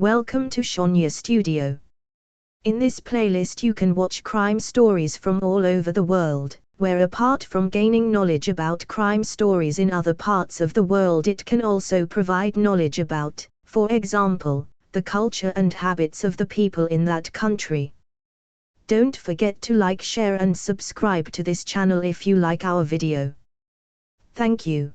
Welcome to Shonia Studio. In this playlist you can watch crime stories from all over the world, where apart from gaining knowledge about crime stories in other parts of the world, it can also provide knowledge about, for example, the culture and habits of the people in that country. Don't forget to like, share and subscribe to this channel if you like our video. Thank you.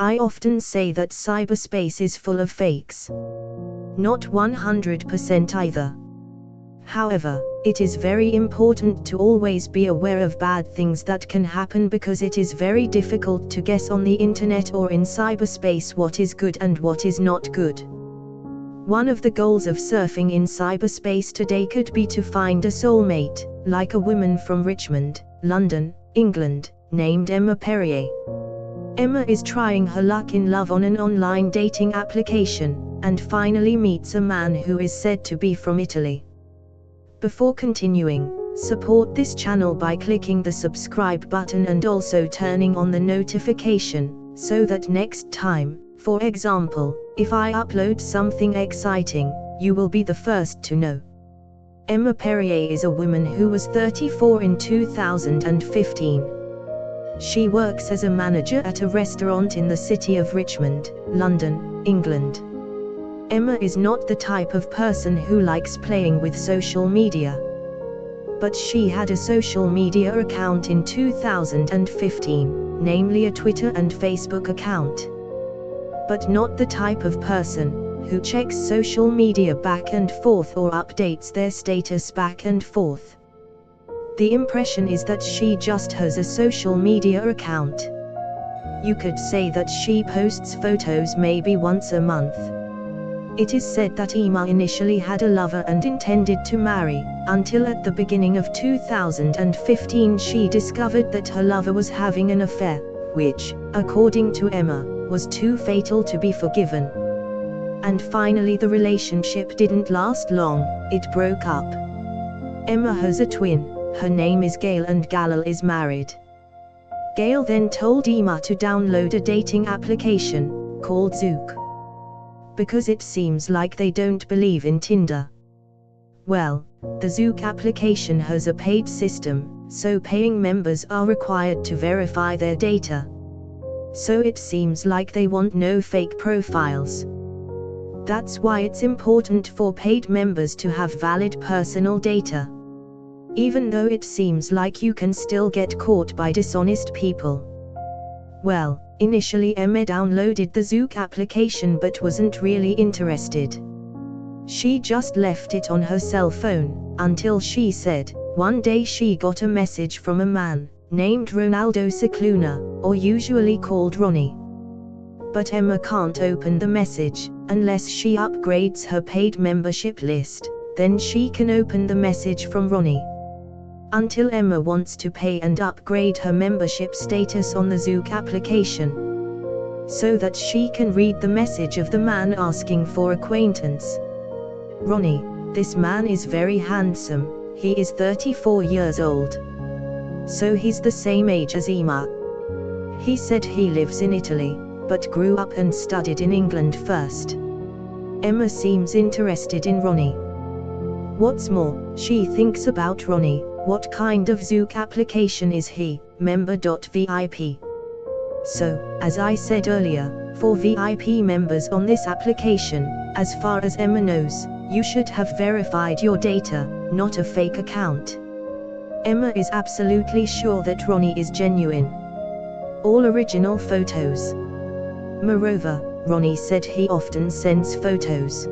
I often say that cyberspace is full of fakes. Not 100% either. However, it is very important to always be aware of bad things that can happen, because it is very difficult to guess on the internet or in cyberspace what is good and what is not good. One of the goals of surfing in cyberspace today could be to find a soulmate, like a woman from Richmond, London, England, named Emma Perrier. Emma is trying her luck in love on an online dating application, and finally meets a man who is said to be from Italy. Before continuing, support this channel by clicking the subscribe button and also turning on the notification, so that next time, for example, if I upload something exciting, you will be the first to know. Emma Perrier is a woman who was 34 in 2015. She works as a manager at a restaurant in the city of Richmond, London, England. Emma is not the type of person who likes playing with social media. But she had a social media account in 2015, namely a Twitter and Facebook account. But not the type of person who checks social media back and forth or updates their status back and forth. The impression is that she just has a social media account. You could say that she posts photos maybe once a month. It is said that Emma initially had a lover and intended to marry, until at the beginning of 2015 she discovered that her lover was having an affair, which, according to Emma, was too fatal to be forgiven. And finally the relationship didn't last long, it broke up. Emma has a twin. Her name is Gail and Galil is married. Gail then told Emma to download a dating application, called Zoosk. Because it seems like they don't believe in Tinder. Well, the Zoosk application has a paid system, so paying members are required to verify their data. So it seems like they want no fake profiles. That's why it's important for paid members to have valid personal data. Even though it seems like you can still get caught by dishonest people. Well, initially Emma downloaded the Zoosk application but wasn't really interested. She just left it on her cell phone, until she said, one day she got a message from a man, named Ronaldo Cicluna, or usually called Ronnie. But Emma can't open the message, unless she upgrades her paid membership list, then she can open the message from Ronnie. Until Emma wants to pay and upgrade her membership status on the Zoosk application, so that she can read the message of the man asking for acquaintance. Ronnie, this man is very handsome, he is 34 years old. So he's the same age as Emma. He said he lives in Italy, but grew up and studied in England first. Emma seems interested in Ronnie. What's more, she thinks about Ronnie. What kind of Zoosk application is he? Member.vip. So, as I said earlier, for VIP members on this application, as far as Emma knows, you should have verified your data, not a fake account. Emma is absolutely sure that Ronnie is genuine. All original photos. Moreover, Ronnie said he often sends photos.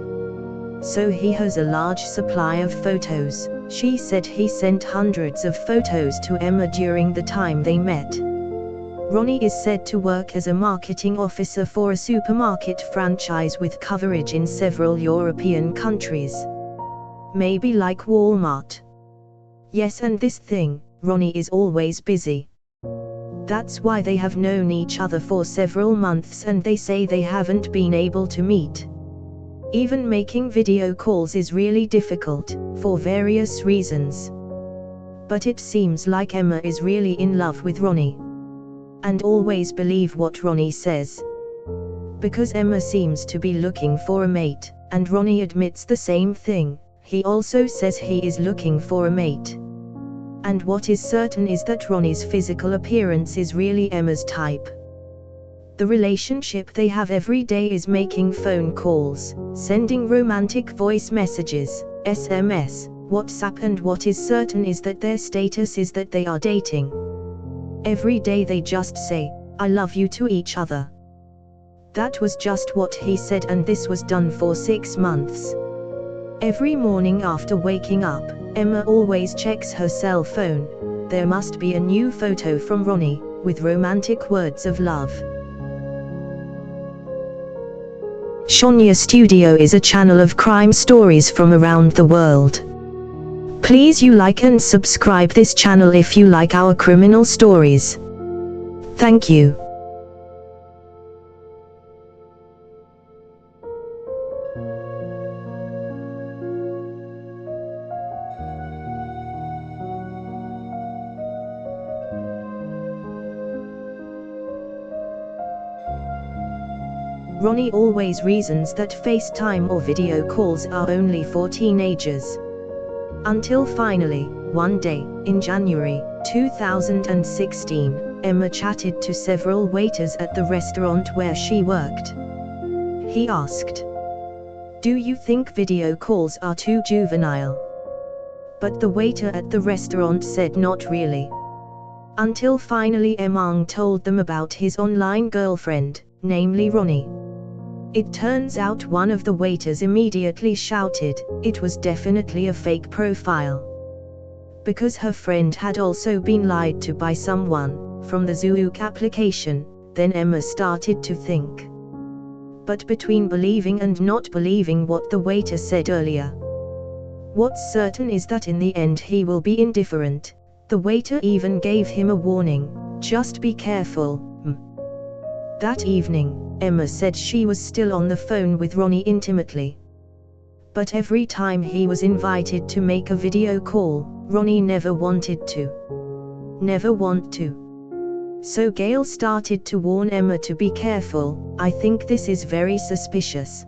So he has a large supply of photos. She said he sent hundreds of photos to Emma during the time they met. Ronnie is said to work as a marketing officer for a supermarket franchise with coverage in several European countries. Maybe like Walmart. Yes, and this thing, Ronnie is always busy. That's why they have known each other for several months and they say they haven't been able to meet. Even making video calls is really difficult, for various reasons. But it seems like Emma is really in love with Ronnie. And always believe what Ronnie says. Because Emma seems to be looking for a mate, and Ronnie admits the same thing. He also says he is looking for a mate. And what is certain is that Ronnie's physical appearance is really Emma's type. The relationship they have every day is making phone calls, sending romantic voice messages, SMS, WhatsApp, and what is certain is that their status is that they are dating. Every day they just say, "I love you" to each other. That was just what he said, and this was done for 6 months. Every morning after waking up, Emma always checks her cell phone. There must be a new photo from Ronnie, with romantic words of love. Shonia Studio is a channel of crime stories from around the world. Please you like and subscribe this channel if you like our criminal stories. Thank you. Ronnie always reasons that FaceTime or video calls are only for teenagers. Until finally, one day, in January 2016, Emma chatted to several waiters at the restaurant where she worked. He asked, "Do you think video calls are too juvenile?" But the waiter at the restaurant said not really. Until finally Emma told them about his online girlfriend, namely Ronnie. It turns out one of the waiters immediately shouted, it was definitely a fake profile. Because her friend had also been lied to by someone, from the Zoosk application, then Emma started to think. But between believing and not believing what the waiter said earlier. What's certain is that in the end he will be indifferent. The waiter even gave him a warning, just be careful. That evening, Emma said she was still on the phone with Ronnie intimately. But every time he was invited to make a video call, Ronnie never wanted to. Never want to. So Gail started to warn Emma to be careful, "I think this is very suspicious."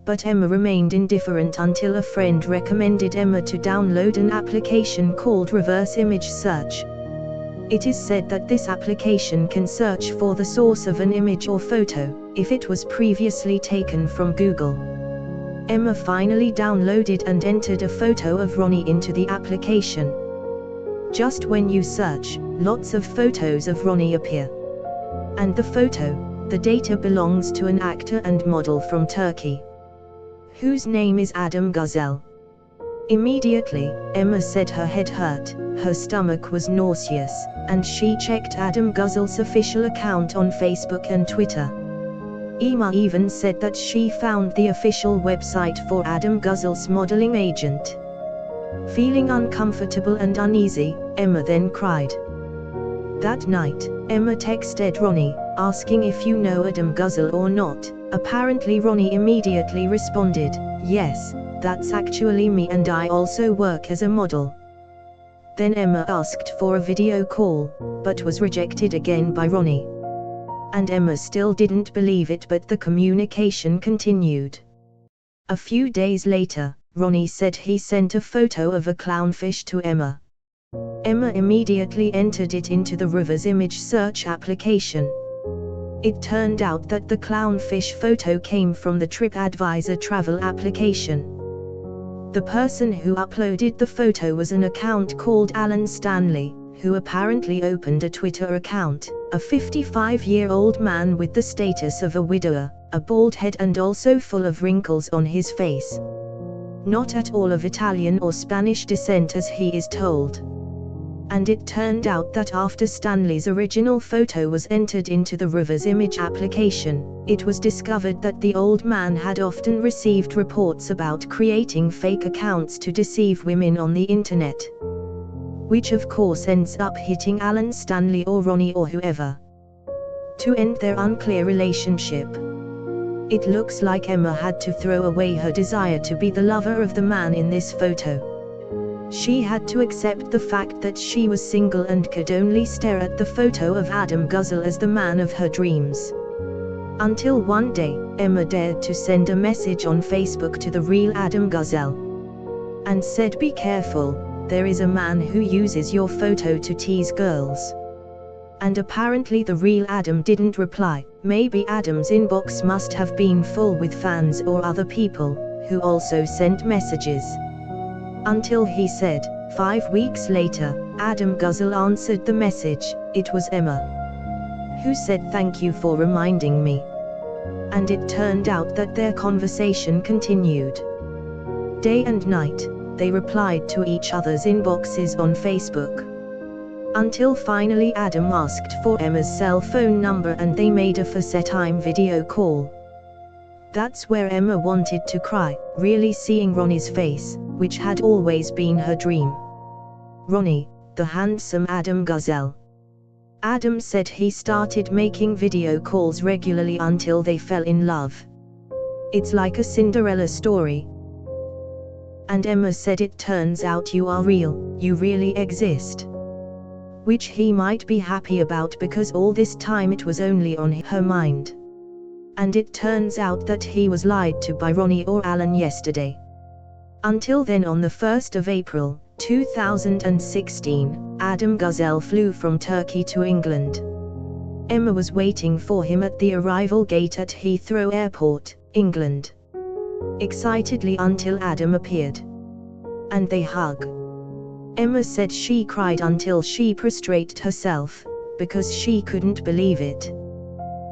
But Emma remained indifferent until a friend recommended Emma to download an application called Reverse Image Search. It is said that this application can search for the source of an image or photo, if it was previously taken from Google. Emma finally downloaded and entered a photo of Ronnie into the application. Just when you search, lots of photos of Ronnie appear. And the photo, the data belongs to an actor and model from Turkey, whose name is Adam Guzel. Immediately, Emma said her head hurt, her stomach was nauseous, and she checked Adam Guzel's official account on Facebook and Twitter. Emma even said that she found the official website for Adam Guzel's modeling agent. Feeling uncomfortable and uneasy, Emma then cried. That night, Emma texted Ronnie, asking if you know Adam Guzel or not. Apparently Ronnie immediately responded, "Yes, that's actually me and I also work as a model." Then Emma asked for a video call, but was rejected again by Ronnie. And Emma still didn't believe it, but the communication continued. A few days later, Ronnie said he sent a photo of a clownfish to Emma. Emma immediately entered it into the Reverse Image Search application. It turned out that the clownfish photo came from the TripAdvisor travel application. The person who uploaded the photo was an account called Alan Stanley, who apparently opened a Twitter account, a 55-year-old man with the status of a widower, a bald head and also full of wrinkles on his face. Not at all of Italian or Spanish descent as he is told. And it turned out that after Stanley's original photo was entered into the reverse image application, it was discovered that the old man had often received reports about creating fake accounts to deceive women on the internet. Which of course ends up hitting Alan Stanley or Ronnie or whoever. To end their unclear relationship. It looks like Emma had to throw away her desire to be the lover of the man in this photo. She had to accept the fact that she was single and could only stare at the photo of Adam Guzel as the man of her dreams. Until one day, Emma dared to send a message on Facebook to the real Adam Guzel. And said, "Be careful, there is a man who uses your photo to tease girls." And apparently the real Adam didn't reply. Maybe Adam's inbox must have been full with fans or other people, who also sent messages. Until he said, 5 weeks later, Adam Guzel answered the message. It was Emma, who said, "Thank you for reminding me." And it turned out that their conversation continued. Day and night, they replied to each other's inboxes on Facebook. Until finally Adam asked for Emma's cell phone number and they made a FaceTime video call. That's where Emma wanted to cry, really seeing Ronnie's face, which had always been her dream. Ronnie, the handsome Adam Guzel. Adam said he started making video calls regularly until they fell in love. It's like a Cinderella story. And Emma said, "It turns out you are real, you really exist." Which he might be happy about because all this time it was only on her mind. And it turns out that he was lied to by Ronnie or Alan yesterday. Until then, on the 1st of April, 2016, Adam Guzel flew from Turkey to England. Emma was waiting for him at the arrival gate at Heathrow Airport, England. Excitedly until Adam appeared. And they hug. Emma said she cried until she prostrated herself, because she couldn't believe it.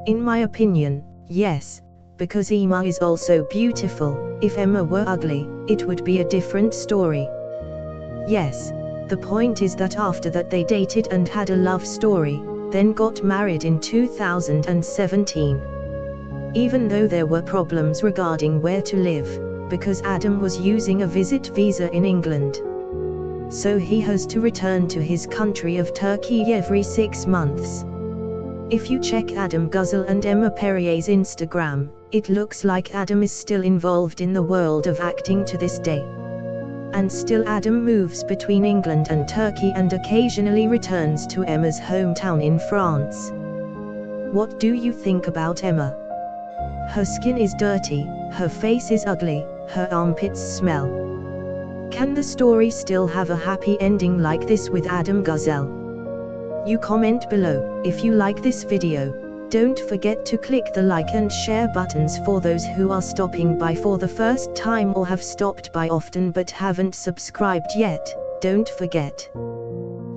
In my opinion, yes, because Emma is also beautiful. If Emma were ugly, it would be a different story. Yes, the point is that after that they dated and had a love story, then got married in 2017. Even though there were problems regarding where to live, because Adam was using a visit visa in England. So he has to return to his country of Turkey every 6 months. If you check Adam Guzel and Emma Perrier's Instagram, it looks like Adam is still involved in the world of acting to this day. And still Adam moves between England and Turkey and occasionally returns to Emma's hometown in France. What do you think about Emma? Her skin is dirty, her face is ugly, her armpits smell. Can the story still have a happy ending like this with Adam Guzel? You comment below. If you like this video, don't forget to click the like and share buttons for those who are stopping by for the first time or have stopped by often but haven't subscribed yet. Don't forget.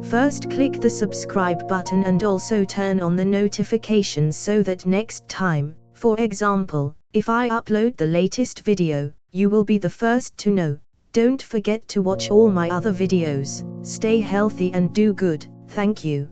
First click the subscribe button and also turn on the notifications so that next time, for example, if I upload the latest video, you will be the first to know. Don't forget to watch all my other videos. Stay healthy and do good. Thank you.